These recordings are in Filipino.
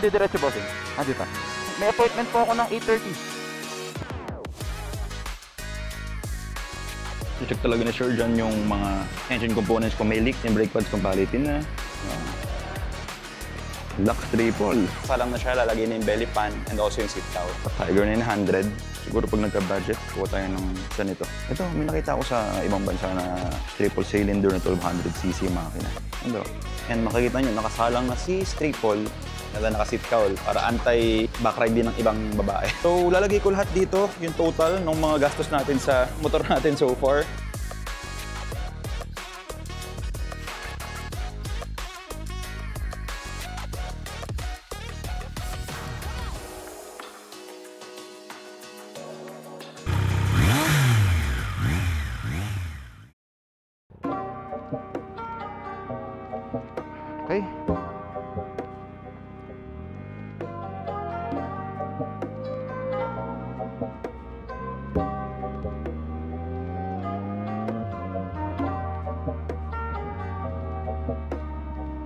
diretso, bossing? Dito. May appointment po ako ng 8:30. I-check talaga ni Sir John yung mga engine components kung may leak, yung brake pads kung palitin na. Lux triple. Salang na siya, lalagay na yung belly pan and also yung seat cowl. Tiger 900. Siguro pag nagka-budget, kuha tayo ng isa nito. Ito, may nakita ko sa ibang bansa na triple cylinder na 1200cc makina. Ito. And makikita nyo, nakasalang na si triple na naka-seat cowl para anti-backride din ng ibang babae. So, lalagay ko lahat dito, yung total ng mga gastos natin sa motor natin so far. Okay.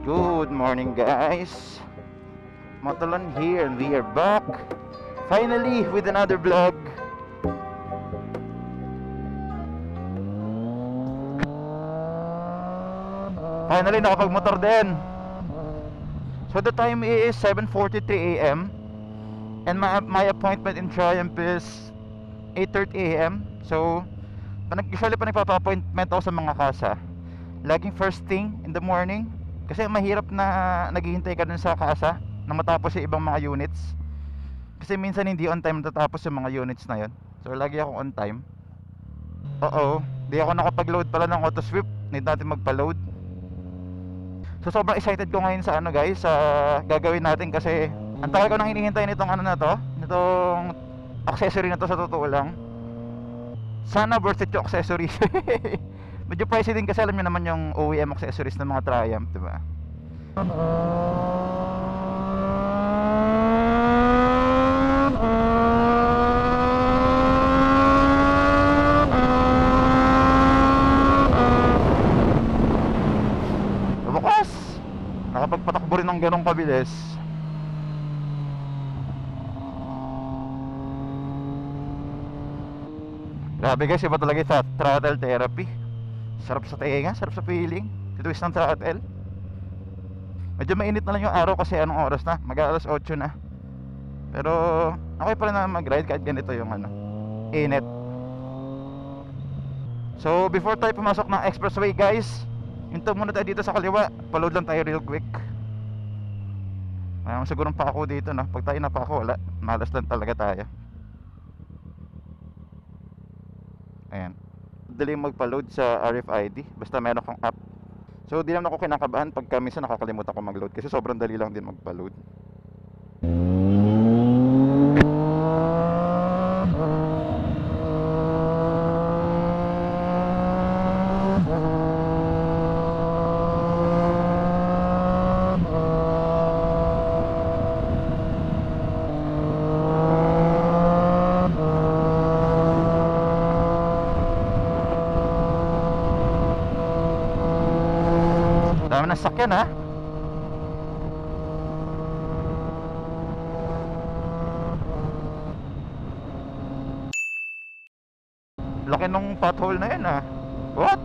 Good morning, guys. Motolan here and we are back finally with another vlog. Finally nakapagmotor din. So the time is 7:43 AM and my appointment in Triumph is 8:30 AM. So usually pa nagpapa-appointment ako sa mga kasa laging first thing in the morning, kasi mahirap na naghihintay ka dun sa kasa na matapos yung ibang mga units, kasi minsan hindi on time natatapos yung mga units na yun. So lagi ako on time. Di ako nakapag-load pala ng auto sweep, need natin magpa-load. So sobrang excited ko ngayon sa guys, sa gagawin natin, kasi ang tagal ko nang hinihintay nitong na to, nitong accessory na to, sa totoo lang. Sana worth it yung accessories. Medyo pricey din kasi alam niyo naman yung OEM accessories ng mga Triumph, diba? Bukas! Nakapagpatakbo rin ng ganong kabilis. Grabe guys, iba talaga yung throttle therapy. Sarap sa tenga, sarap sa feeling. Twist ng throttle. Medyo mainit na lang yung araw kasi anong oras na? Mag-alas 8 na. Pero okay pa rin na mag-ride kahit ganito yung init. So before tayo pumasok ng expressway guys, hinto muna tayo dito sa kaliwa. Paload lang tayo real quick. Mayroon sigurong pa ako dito, no? Pag tayo na pa ako, wala. Malas lang talaga tayo. Ayan. Dali magpa-load sa RFID basta meron kang app. So di naman ako kinakabahan pagka minsan nakakalimutan ko mag-load, kasi sobrang dali lang din magpa-load. Dami ng sakyan ha. Laki nung pothole na yun ha. What?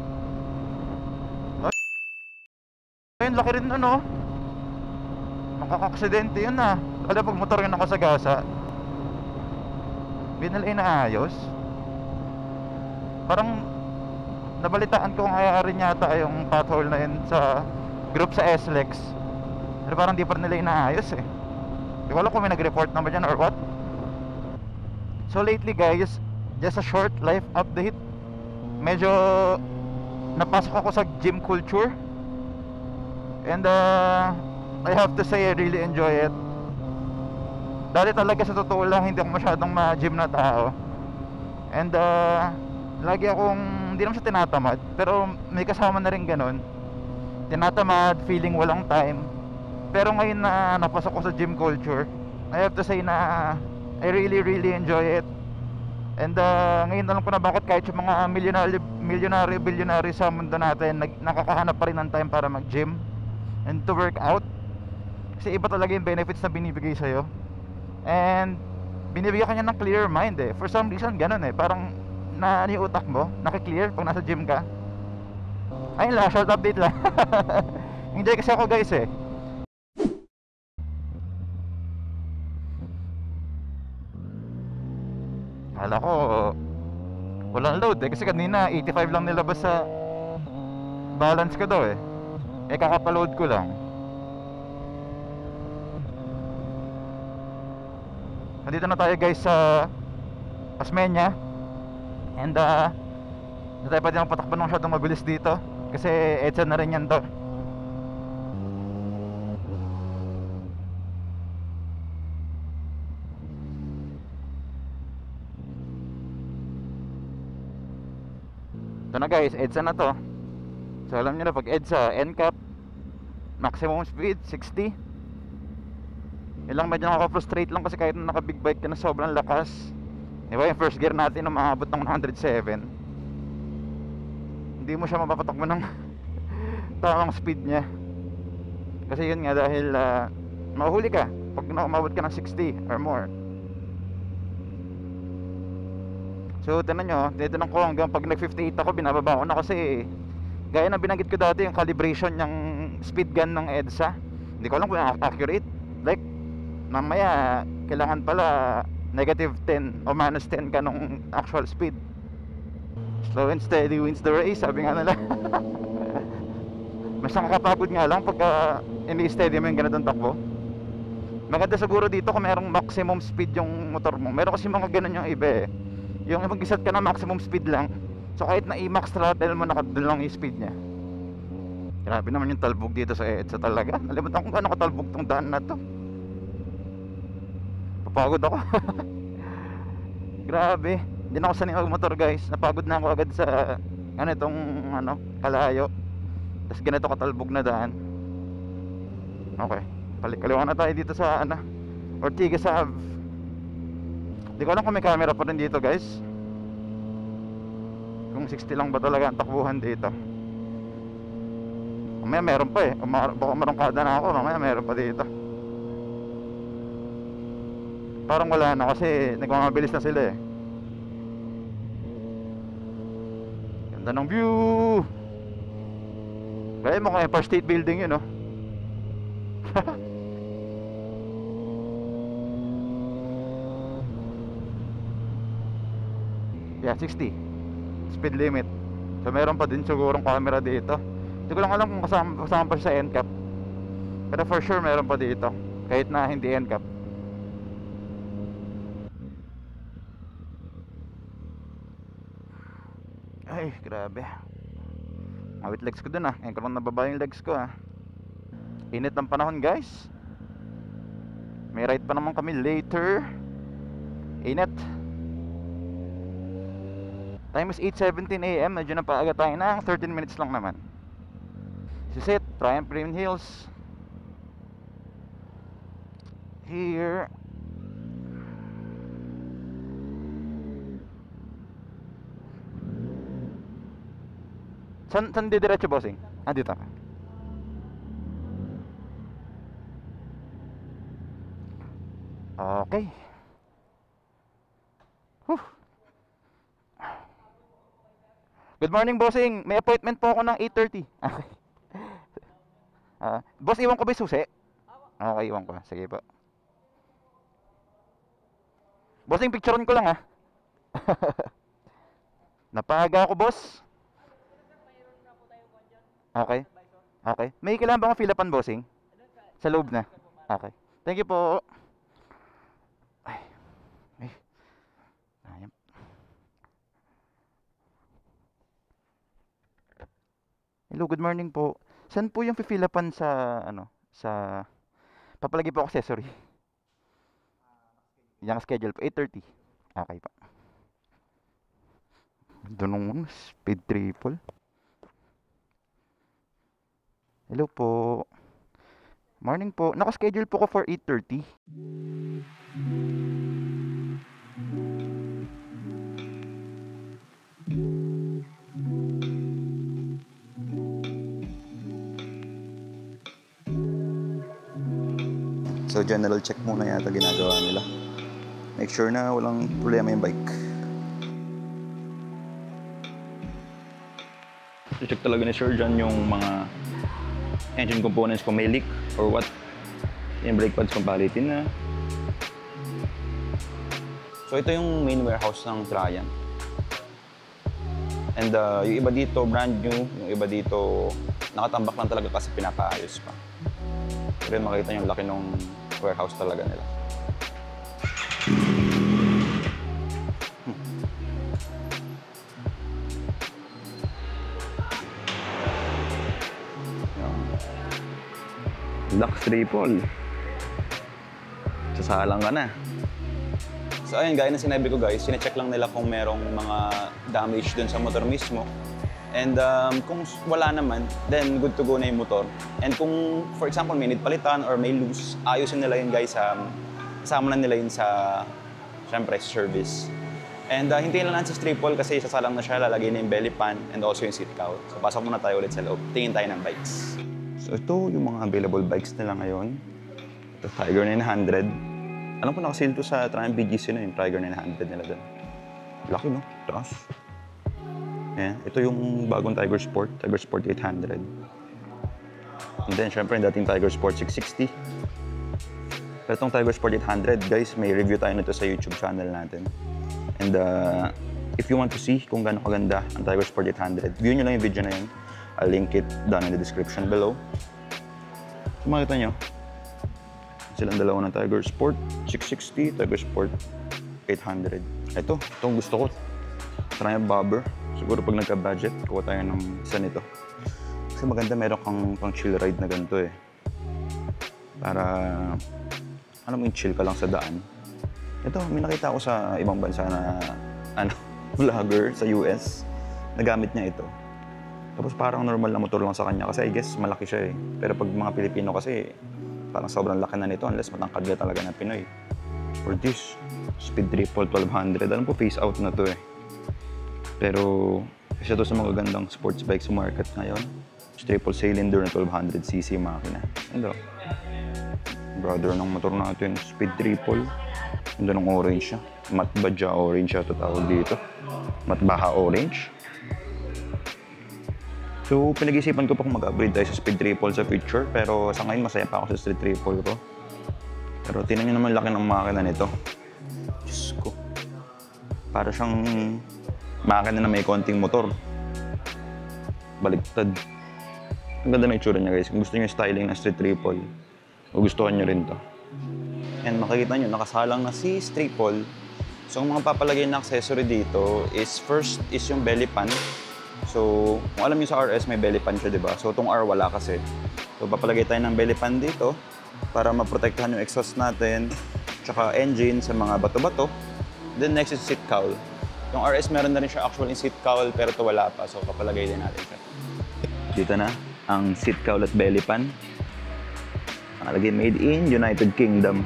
Ayun, laki rin nun, makaka-aksidente yun ha. Kala pag motor yun nakasagasa, binala inaayos. Parang nabalitaan ko nga rin yata yung pothole na yun sa group sa SLEX, pero parang di pa nila inaayos eh. Di ko alam kung may nag-report naman yan or what. So lately guys, just a short life update. Medyo napasok ako sa gym culture, and I have to say I really enjoy it. Dati talaga sa totoo lang hindi ako masyadong ma-gym na tao, and lagi akong hindi naman siya tinatamad, pero may kasama na rin ganun, tinatamad, feeling walang time. Pero ngayon na napasok ko sa gym culture, I have to say na I really enjoy it. And ngayon alam ko na bakit kahit yung mga billionaire sa mundo natin nakakahanap pa rin ng time para mag-gym and to work out. Kasi iba talaga yung benefits na binibigay sa'yo. And binibigyan ka niya ng clear mind eh. For some reason, ganun eh. Parang na ano yung utak mo, naki-clear pag nasa gym ka. Ayun lang, short update lang. Enjoy kasi ako guys eh. Kala ko walang load eh. Kasi kanina 85 lang nilabas sa balance ko daw eh. Eh kakapaload ko lang. Nandito na tayo guys sa Osmeña. And hindi tayo pwede nang patakbo ng masyadong mabilis dito. Kasi EDSA na rin yan to. Ito na guys, EDSA na to. So alam nyo na pag EDSA, NCAP, maximum speed 60. Ilang medyo nakaka-frustrate lang kasi kahit na naka-big bike ka na sobrang lakas. Diba yung first gear natin na maabot ng 107, hindi mo siya mapapatakbo ng tamang speed niya. Kasi yun nga dahil mahuhuli ka pag umabot ka ng 60 or more. So tinan nyo, dito lang ko hanggang pag nag 58 ako binababa ko na kasi gaya na binanggit ko dati yung calibration ng speed gun ng EDSA. Hindi ko alam kung accurate. Like mamaya kailangan pala negative 10 o minus 10 ka nung actual speed. Slow and steady wins the race, sabi nga nila. Mas nakakapagod nga lang pagka ini-steady mo yung ganitong takbo. Maganda siguro dito kung merong maximum speed yung motor mo. Meron kasi mga ganun yung iba eh. Yung mag-isat ka na maximum speed lang, so kahit na i-max throttle mo, nakadul lang yung speed nya. Grabe naman yung talbog dito sa EDSA talaga. Nalimutan ko kung gaano katalbog tong daan na to. Papagod ako. Grabe, hindi na ako sanay mag-motor guys. Napagod na ako agad sa itong kalayo. Tapos ganito katalbog na daan. Okay, kaliwa na tayo dito sa Ortigas Ave. Hindi ko alam kung may camera pa rin dito guys, kung 60 lang ba talaga ang takbuhan dito. Mamaya meron pa eh. Baka marungkada na ako, mamaya meron pa dito. Parang wala na kasi nagmamabilis na sila eh. Ganda ng view. Kaya mo kung Empire State Building yun, no? Yeah, 60 speed limit. So meron pa din sigurong camera dito. Hindi ko lang alam kung kasama pa siya sa NCAP. Pero for sure meron pa dito, kahit na hindi NCAP. Ay, grabe. Mawit legs ko dun ah. Ngayon ko lang nababa yung legs ko ah. Init ng panahon guys. May ride pa naman kami later. Init. Time is 8:17 AM. Medyo na paaga tayo na. 13 minutes lang naman. This is it. Triumph Green Hills. Here. Saan didiretso bossing? Ah, dito. Okay. Whew. Good morning, bossing. May appointment po ako ng 8:30. Okay. Boss, iwan ko ba yung susi? Okay, iwan ko. Sige po. Bossing, picturean ko lang ha. Napaga ako, boss. Okay. Okay. May kailangan ba akong fill upan, bossing? Sa loob na. Okay. Thank you po. Ay. Ayun. Hello, good morning po. Saan po yung fill upan sa sa papalagay po ako accessory? Yung schedule po 8:30. Okay pa. Doon speed triple. Hello po. Morning po. Naka-schedule po ko for 8:30. So general check muna yata ginagawa nila. Make sure na walang problema yung bike. So check talaga ni Sir John yung mga engine components kung may leak or what. Yung brake pads kung palitin na. So ito yung main warehouse ng Triumph. And yung iba dito brand new, yung iba dito nakatambak lang talaga kasi pinapaayos pa. Pero makita yung laki ng warehouse talaga nila. Lux triple. Sasalang ka na. So ayun, gaya na sinabi ko guys, sinecheck lang nila kung merong mga damage dun sa motor mismo. And kung wala naman, then good to go na yung motor. And kung for example may need palitan or may loose, ayusin nila yun guys, kasama na nila yun sa, syempre, service. And hintayin lang natin sa triple kasi sasalang na siya, lalagay na yung belly pan and also yung seat cowl. So pasok muna tayo ulit sa loob, tingin tayo ng bikes. So ito yung mga available bikes nila ngayon. Ito, Tiger 900. Alam ko nakasil to sa Triumph BGC na yung Tiger 900 nila doon. Laki no? Taas. Ayan. Ito yung bagong Tiger Sport 800. And then syempre yung dating Tiger Sport 660. Pero itong Tiger Sport 800, guys, may review tayo nito sa YouTube channel natin. And if you want to see kung gaano kaganda ang Tiger Sport 800, view nyo lang yung video na yun. I'll link it down in the description below. So makita nyo, silang dalawa ng Tiger Sport 660, Tiger Sport 800. Itong gusto ko. Triumph Bobber. Siguro pag nagka-budget, kuha tayo ng isa nito. Kasi maganda, meron kang pang chill ride na ganito eh. Para, alam mo yung chill ka lang sa daan. Ito, may nakita ako sa ibang bansa na, vlogger sa US. Nagamit niya ito. Tapos parang normal na motor lang sa kanya kasi I guess malaki siya eh. Pero pag mga Pilipino kasi, parang sobrang laki na nito unless matangkad ka talaga ng Pinoy. For this, Speed Triple 1200. Alam po, face out na to eh. Pero isa to sa mga gandang sports bike sa market ngayon. Triple cylinder na 1200cc makina. Ano? Brother ng motor natin, Speed Triple. Ando ng orange siya. Matte Badja orange siya ito tawag dito. Matte Baja orange. So, pinag-isipan ko pa kung mag-upgrade tayo sa Speed Triple sa future. Pero sa ngayon, masaya pa ako sa Street Triple ko. Pero tingnan nyo naman laki ng makina nito. Diyos ko. Para siyang makina na may konting motor. Baliktad. Ang ganda na itsura niya guys. Kung gusto nyo yung styling ng Street Triple, gugustuhan nyo rin to. And makikita nyo, nakasalang na si Triple. So, ang mga papalagay na accessory dito is first is yung belly pan. So, kung alam nyo sa RS, may belly pan siya, di ba? So, itong R wala kasi. So, papalagay tayo ng belly pan dito para maprotektahan yung exhaust natin tsaka engine sa mga bato-bato. Then, next is seat cowl. Yung RS, meron na rin siya actual in seat cowl, pero ito wala pa. So, papalagay din natin siya. Dito na ang seat cowl at belly pan. Nakalagay made in United Kingdom.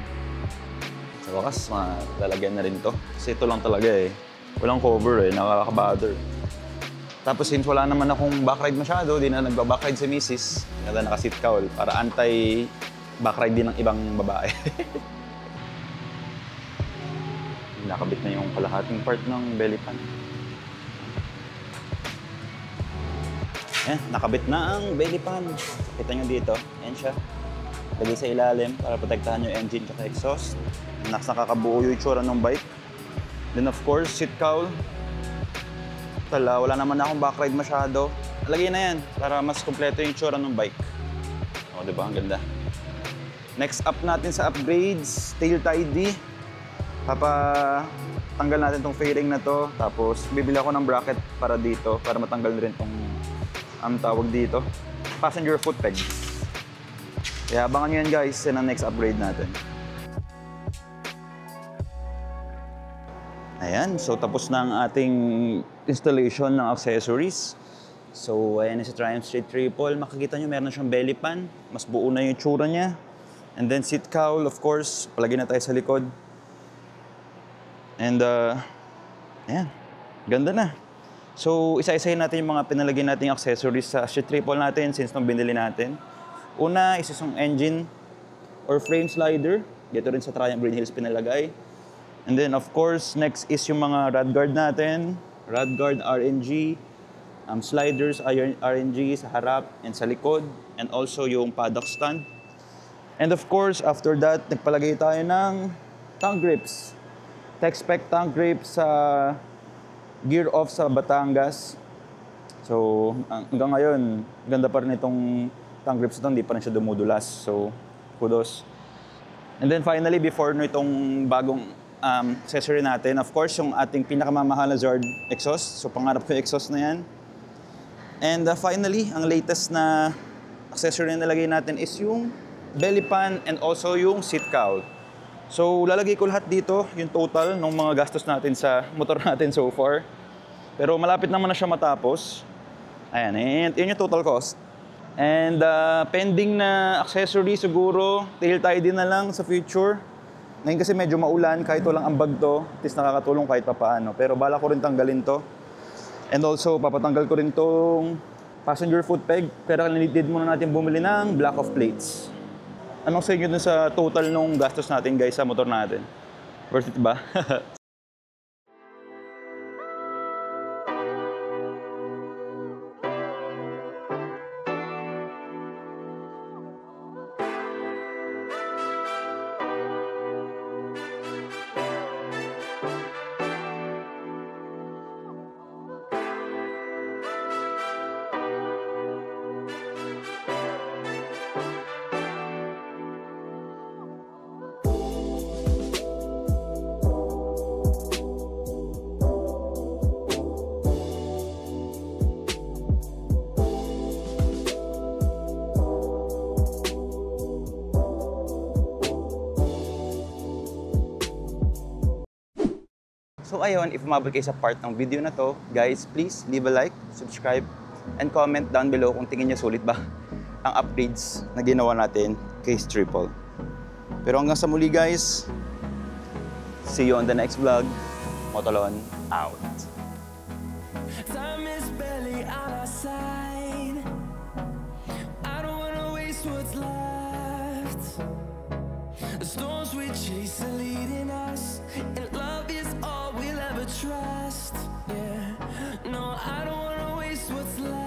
Sa wakas, lalagyan na rin to. Kasi ito lang talaga eh. Walang cover eh, nakaka-bother. Tapos since wala naman akong backride masyado, di na nagba-backride si Mrs. Kaya naka-seat cowl para anti-backride din ng ibang babae. Nakabit na yung kalahating part ng belly pan. Nakabit na ang belly pan. Kita nyo dito, yan siya. Lagay sa ilalim para protektahan yung engine at exhaust. Next, nakakabuo yung itsura ng bike. Then of course, seat cowl. Wala naman akong backride masyado. Lagay na yan para mas kompleto yung itsura ng bike. O, diba? Ang ganda. Next up natin sa upgrades, tail tidy. Tanggal natin tong fairing na to. Tapos, bibili ako ng bracket para dito, para matanggal na rin tong tawag dito, passenger foot pegs. Kaya abangan nyo yan guys, yan ang next upgrade natin. Ayan, so tapos na ang ating installation ng accessories. So, ayan na si Triumph Street Triple. Makikita nyo, meron na siyang belly pan. Mas buo na yung itsura niya. And then seat cowl, of course. Palagay na tayo sa likod. And, ayan. Ganda na. So, isa-isahin natin yung mga pinalagay nating accessories sa Street Triple natin since nung binili natin. Una, isa yung engine. or frame slider. Dito rin sa Triumph Green Hills pinalagay. And then of course, next is yung mga rod guard natin. Rod guard RNG, sliders RNG sa harap and sa likod, and also yung paddock stand. And of course, after that, nagpalagay tayo ng tank grips. Tech-spec tank grips sa Gear Off sa Batangas. So, hanggang ngayon, ganda pa rin itong tank grips ito, hindi pa rin siya dumudulas. So, kudos. And then finally, before itong bagong accessory natin, of course, yung ating pinakamamahal na Zord exhaust. So, pangarap ko yung exhaust na yan. And finally, ang latest na accessory na nalagay natin is yung belly pan and also yung seat cowl. So, lalagay ko lahat dito, yung total ng mga gastos natin sa motor natin so far. Pero malapit naman na siya matapos. Ayan, yun yung total cost. And pending na accessory siguro, tail tidy na lang sa future. Ngayon kasi medyo maulan, kahit walang ambag to, at least nakakatulong kahit papaano. Pero bala ko rin tanggalin to. And also, papatanggal ko rin tong passenger foot peg. Pero need muna natin bumili ng block of plates. Anong sa inyo dun sa total nung gastos natin guys sa motor natin? Worth it ba? So ayun, if umabot kayo sa part ng video na to, guys, please leave a like, subscribe, and comment down below kung tingin niyo sulit ba ang upgrades na ginawa natin kay Triple. Pero hanggang sa muli guys, see you on the next vlog. Motolon out. Time is barely on our side. I don't wanna waste what's left. The storms we chase are leading us, and love is all we'll ever trust. Yeah, no, I don't wanna waste what's left.